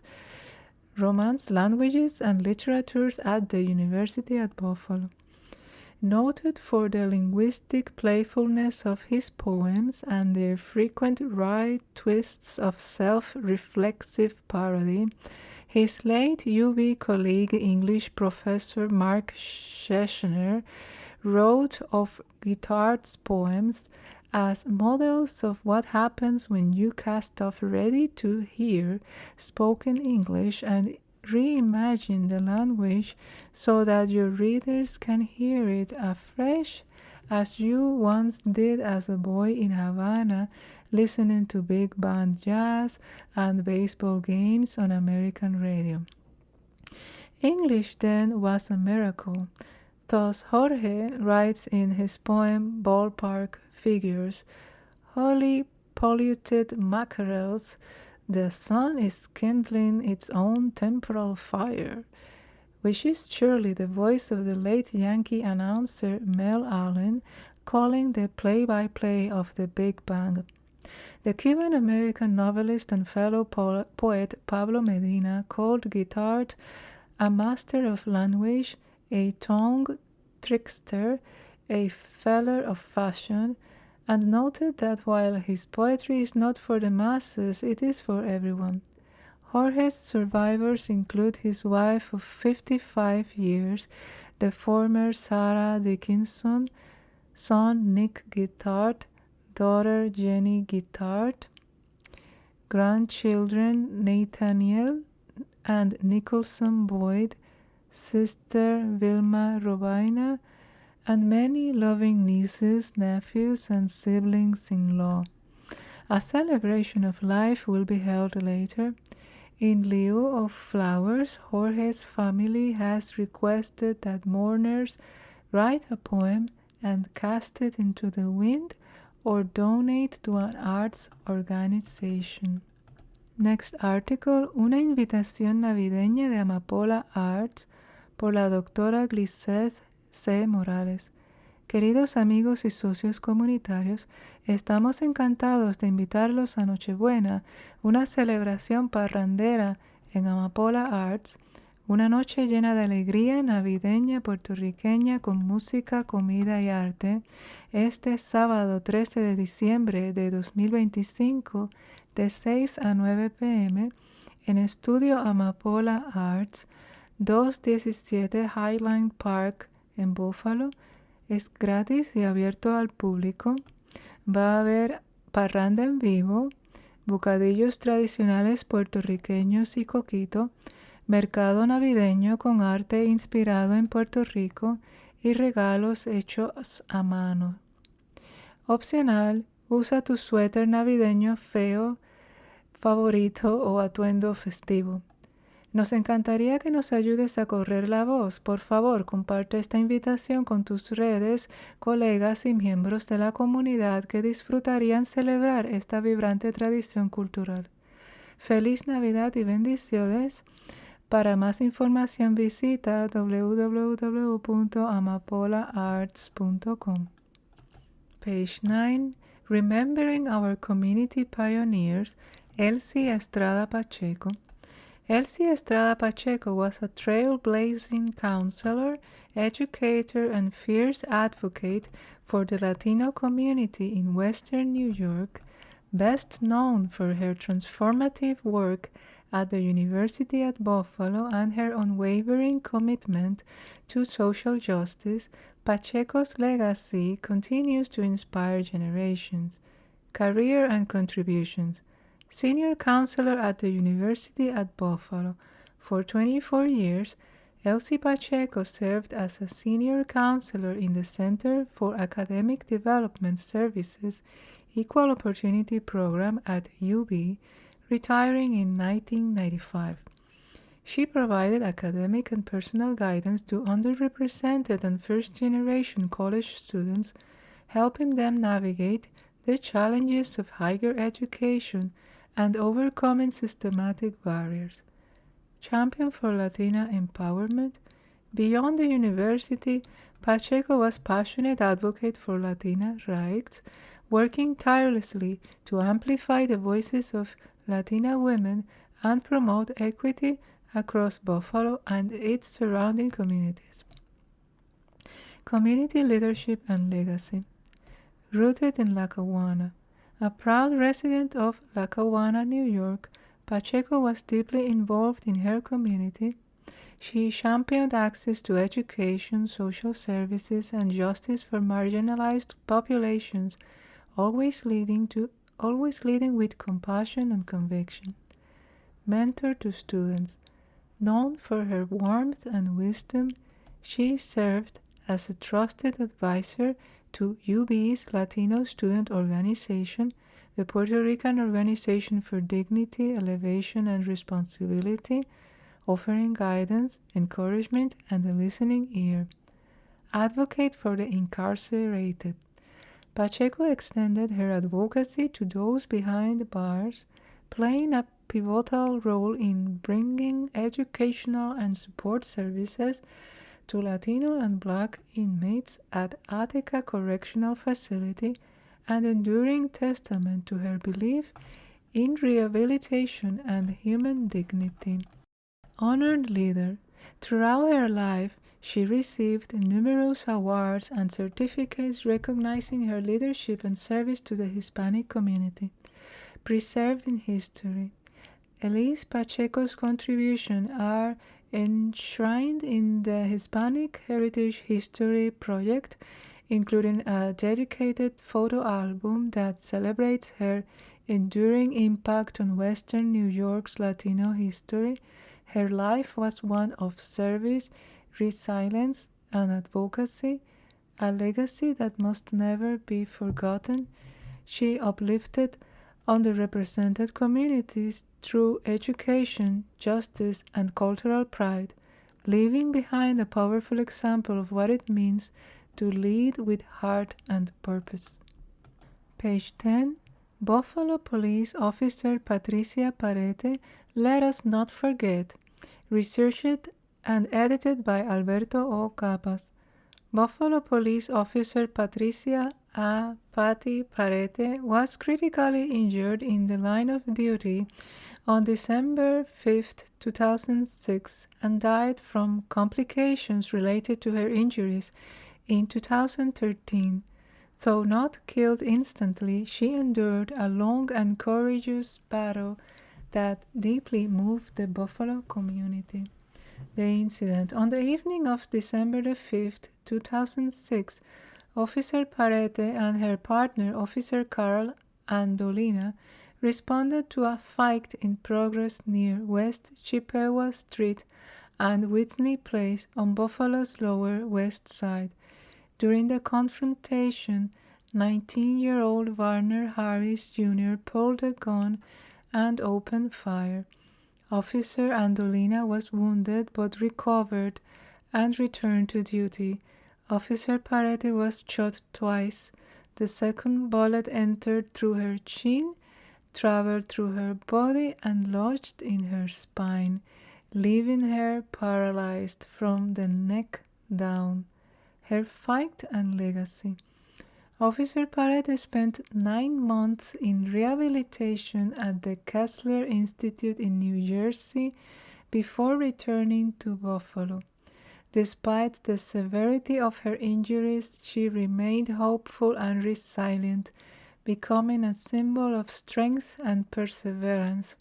Speaker 1: Languages, and Literatures at the University at Buffalo. Noted for the linguistic playfulness of his poems and their frequent wry twists of self-reflexive parody, his late UB colleague, English professor Mark Schechner, wrote of Guittard's poems as models of what happens when you cast off ready-to-hear spoken English and reimagine the language so that your readers can hear it afresh as you once did as a boy in Havana, listening to big band jazz and baseball games on American radio. English then was a miracle. Thus Jorge writes in his poem Ballpark Figures, "Holy polluted mackerels, the sun is kindling its own temporal fire," which is surely the voice of the late Yankee announcer Mel Allen calling the play-by-play of the Big Bang. The Cuban-American novelist and fellow poet Pablo Medina called Guittard a master of language, a tongue trickster, a feller of fashion, and noted that while his poetry is not for the masses, it is for everyone. Jorge's survivors include his wife of 55 years, the former Sarah Dickinson, son Nick Guittard, daughter Jenny Guittard, grandchildren Nathaniel and Nicholson Boyd, sister Vilma Robina, and many loving nieces, nephews, and siblings-in-law. A celebration of life will be held later. In lieu of flowers, Jorge's family has requested that mourners write a poem and cast it into the wind or donate to an arts organization. Next article, una invitación navideña de Amapola Arts por la doctora Gliseth C. Morales. Queridos amigos y socios comunitarios, estamos encantados de invitarlos a Nochebuena, una celebración parrandera en Amapola Arts, Una noche llena de alegría navideña puertorriqueña con música, comida y arte, este sábado 13 de diciembre de 2025, de 6 a 9 p.m., en Estudio Amapola Arts, 217 Highland Park en Buffalo. Es gratis y abierto al público. Va a haber parranda en vivo, bocadillos tradicionales puertorriqueños y coquito, mercado navideño con arte inspirado en Puerto Rico y regalos hechos a mano. Opcional, usa tu suéter navideño feo favorito o atuendo festivo. Nos encantaría que nos ayudes a correr la voz. Por favor, comparte esta invitación con tus redes, colegas y miembros de la comunidad que disfrutarían celebrar esta vibrante tradición cultural. Feliz Navidad y bendiciones. Para más información visita www.amapolaarts.com. Page 9. Remembering Our Community Pioneers, Elsie Estrada Pacheco. Elsie Estrada Pacheco was a trailblazing counselor, educator, and fierce advocate for the Latino community in Western New York, best known for her transformative work at the University at Buffalo and her unwavering commitment to social justice. Pacheco's legacy continues to inspire generations. Career and contributions. Senior counselor at the University at Buffalo. For 24 years, Elsie Pacheco served as a senior counselor in the Center for Academic Development Services Equal Opportunity Program at UB, retiring in 1995. She provided academic and personal guidance to underrepresented and first-generation college students, helping them navigate the challenges of higher education and overcoming systematic barriers. Champion for Latina empowerment. Beyond the university, Pacheco was passionate advocate for Latina rights, working tirelessly to amplify the voices of Latina women and promote equity across Buffalo and its surrounding communities. Community leadership and legacy. Rooted in Lackawanna. A proud resident of Lackawanna, New York, Pacheco was deeply involved in her community. She championed access to education, social services, and justice for marginalized populations, always leading with compassion and conviction. Mentor to students. Known for her warmth and wisdom, she served as a trusted advisor to UB's Latino Student Organization, the Puerto Rican Organization for Dignity, Elevation, and Responsibility, offering guidance, encouragement, and a listening ear. Advocate for the incarcerated. Pacheco extended her advocacy to those behind bars, playing a pivotal role in bringing educational and support services to Latino and Black inmates at Attica Correctional Facility, an enduring testament to her belief in rehabilitation and human dignity. Honored leader. Throughout her life, she received numerous awards and certificates recognizing her leadership and service to the Hispanic community. Preserved in history. Elise Pacheco's contributions are enshrined in the Hispanic Heritage History Project, including a dedicated photo album that celebrates her enduring impact on Western New York's Latino history. Her life was one of service, resilience, and advocacy, a legacy that must never be forgotten. She uplifted underrepresented communities through education, justice, and cultural pride, leaving behind a powerful example of what it means to lead with heart and purpose. Page 10. Buffalo Police Officer Patricia Parete, Let Us Not Forget, researched and edited by Alberto O. Capas. Buffalo Police Officer Patricia Patty Parete was critically injured in the line of duty on December 5, 2006, and died from complications related to her injuries in 2013. Though not killed instantly, she endured a long and courageous battle that deeply moved the Buffalo community. The incident. On the evening of December the 5th, 2006, Officer Parete and her partner, Officer Carl Andolina, responded to a fight in progress near West Chippewa Street and Whitney Place on Buffalo's Lower West Side. During the confrontation, 19-year-old Warner Harris Jr. pulled a gun and opened fire. Officer Andolina was wounded but recovered and returned to duty. Officer Parete was shot twice. The second bullet entered through her chin, traveled through her body, and lodged in her spine, leaving her paralyzed from the neck down. Her fight and legacy. Officer Parete spent 9 months in rehabilitation at the Kessler Institute in New Jersey before returning to Buffalo. Despite the severity of her injuries, she remained hopeful and resilient, becoming a symbol of strength and perseverance.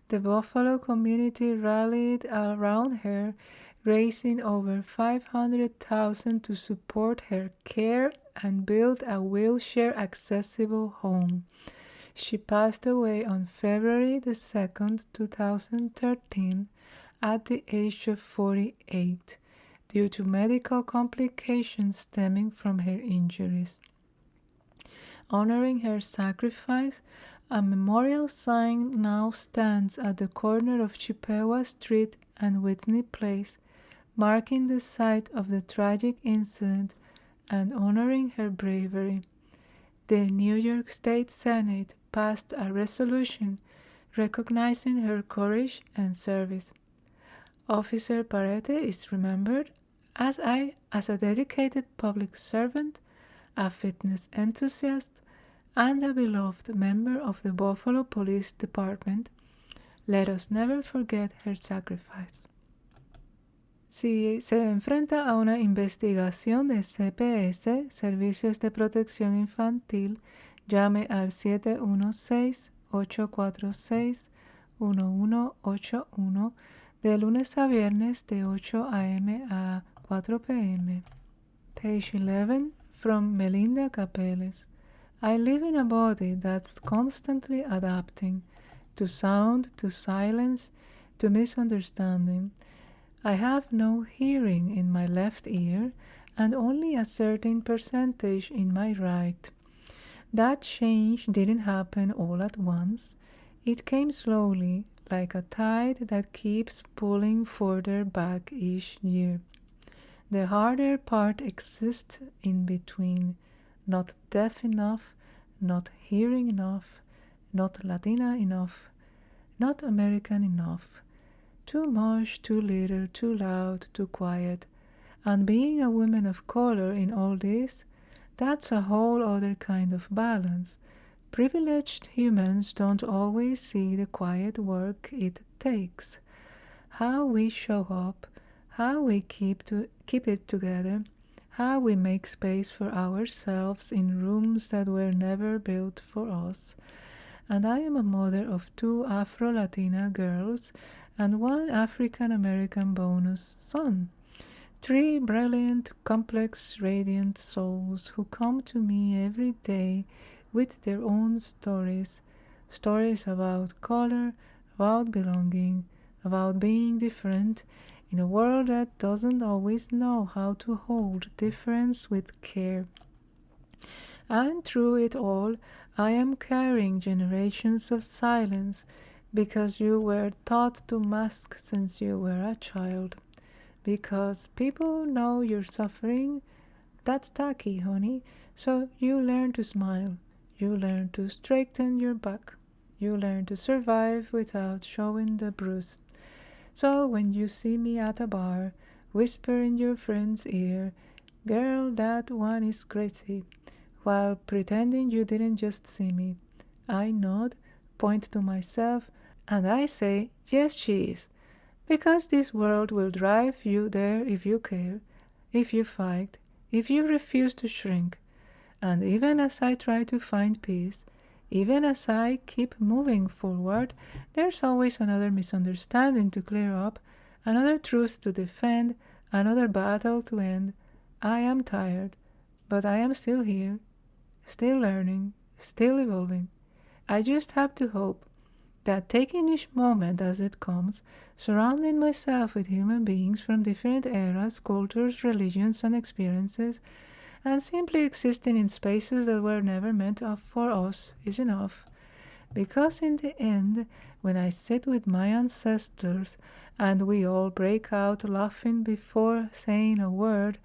Speaker 1: The Buffalo community rallied around her, raising over $500,000 to support her care and build a wheelchair-accessible home. She passed away on February 2, 2013, at the age of 48, due to medical complications stemming from her injuries. Honoring her sacrifice, a memorial sign now stands at the corner of Chippewa Street and Whitney Place, marking the site of the tragic incident and honoring her bravery. The New York State Senate passed a resolution recognizing her courage and service. Officer Parete is remembered as a dedicated public servant, a fitness enthusiast, and a beloved member of the Buffalo Police Department. Let us never forget her sacrifice. Si se enfrenta a una investigación de CPS, Servicios de Protección Infantil, llame al 716-846-1181 de lunes a viernes de 8 a.m. a 4 p.m. Page 11 from Melinda Capeles. I live in a body that's constantly adapting to sound, to silence, to misunderstanding. I have no hearing in my left ear and only a certain percentage in my right. That change didn't happen all at once. It came slowly, like a tide that keeps pulling further back each year. The harder part exists in between, not deaf enough, not hearing enough, not Latina enough, not American enough. Too much, too little, too loud, too quiet. And being a woman of color in all this, that's a whole other kind of balance. Privileged humans don't always see the quiet work it takes. How we show up, how we keep it together, how we make space for ourselves in rooms that were never built for us. And I am a mother of 2 Afro-Latina girls and 1 African-American bonus son. 3 brilliant, complex, radiant souls who come to me every day with their own stories. Stories about color, about belonging, about being different in a world that doesn't always know how to hold difference with care. And through it all, I am carrying generations of silence, because you were taught to mask since you were a child. Because people know you're suffering, that's tacky, honey. So you learn to smile. You learn to straighten your back. You learn to survive without showing the bruise. So when you see me at a bar, whisper in your friend's ear, "Girl, that one is crazy," while pretending you didn't just see me. I nod, point to myself, And I say, yes, she is, because this world will drive you there if you care, if you fight, if you refuse to shrink. And even as I try to find peace, even as I keep moving forward, there's always another misunderstanding to clear up, another truth to defend, another battle to end. I am tired, but I am still here, still learning, still evolving. I just have to hope that taking each moment as it comes, surrounding myself with human beings from different eras, cultures, religions, and experiences, and simply existing in spaces that were never meant for us is enough. Because in the end, when I sit with my ancestors and we all break out laughing before saying a word,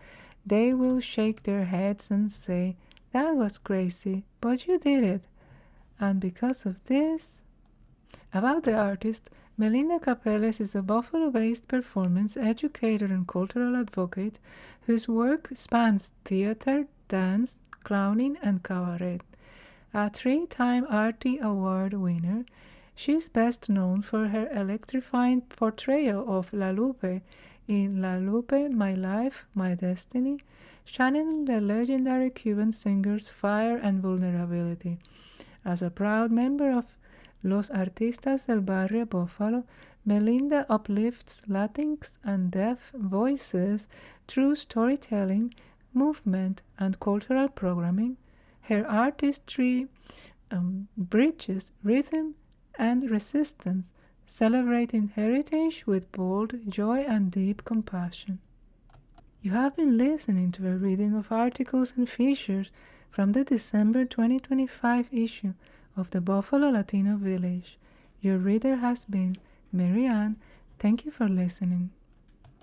Speaker 1: they will shake their heads and say, "That was crazy, but you did it." And because of this, about the artist, Melinda Capeles is a Buffalo-based performance educator and cultural advocate whose work spans theater, dance, clowning, and cabaret. A three-time Artie Award winner, she is best known for her electrifying portrayal of La Lupe in La Lupe, My Life, My Destiny, channeling the legendary Cuban singer's fire and vulnerability. As a proud member of Los Artistas del Barrio Buffalo, Melinda uplifts Latinx and deaf voices through storytelling, movement, and cultural programming. Her artistry bridges rhythm and resistance, celebrating heritage with bold joy and deep compassion. You have been listening to a reading of articles and features from the December 2025 issue of the Buffalo Latino Village. Your reader has been Mary Ann. Thank you for listening.